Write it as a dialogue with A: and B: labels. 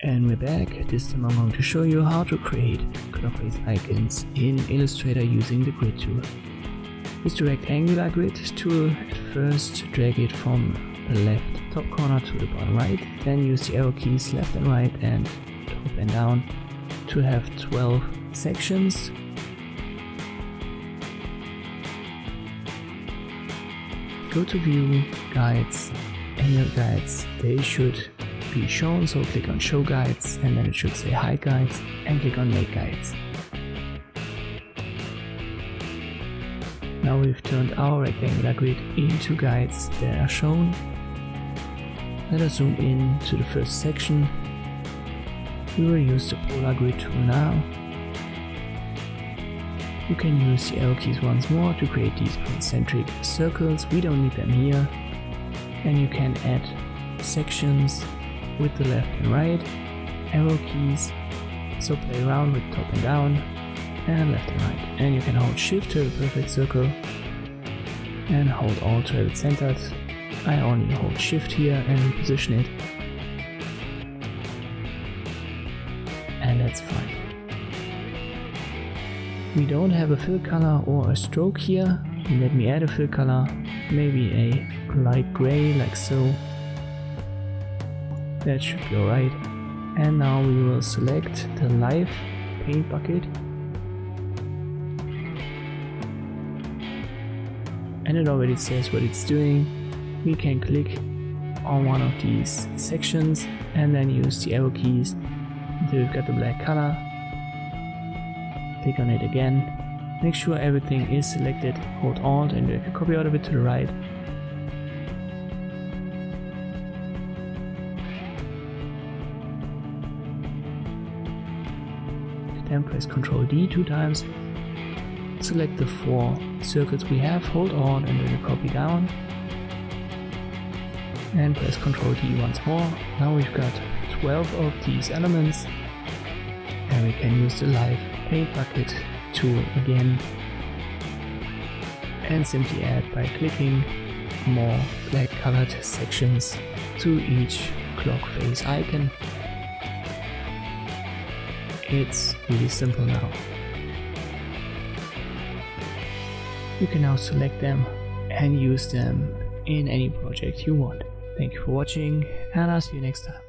A: And we're back. This time I'm going to show you how to create clock face icons in Illustrator using the grid tool. Use the rectangular grid tool. At first drag it from the left top corner to the bottom right, then use the arrow keys left and right and top and down to have 12 sections. Go to View, Guides, and your guides, they should be shown, so click on Show Guides and then it should say Hide Guides and click on Make Guides. Now we've turned our rectangular grid into guides that are shown. Let us zoom in to the first section. We will use the polar grid tool now. You can use the arrow keys once more to create these concentric circles. We don't need them here. And you can add sections with the left and right arrow keys. So play around with top and down and left and right. And you can hold Shift to have a perfect circle and hold Alt to have it centered. I only hold Shift here and reposition it. And that's fine. We don't have a fill color or a stroke here. Let me add a fill color, maybe a light gray like so. That should be alright. And now we will select the live paint bucket. And it already says what it's doing. We can click on one of these sections and then use the arrow keys until we've got the black color. Click on it again. Make sure everything is selected. Hold Alt and drag a copy out of it to the right. Then press Ctrl D 2 times. Select the 4 circles we have, hold Alt and drag a copy down. And press Ctrl D once more. Now we've got 12 of these elements. And we can use the live paint bucket tool again. And simply add by clicking more black colored sections to each clock face icon. It's really simple now. You can now select them and use them in any project you want. Thank you for watching and I'll see you next time.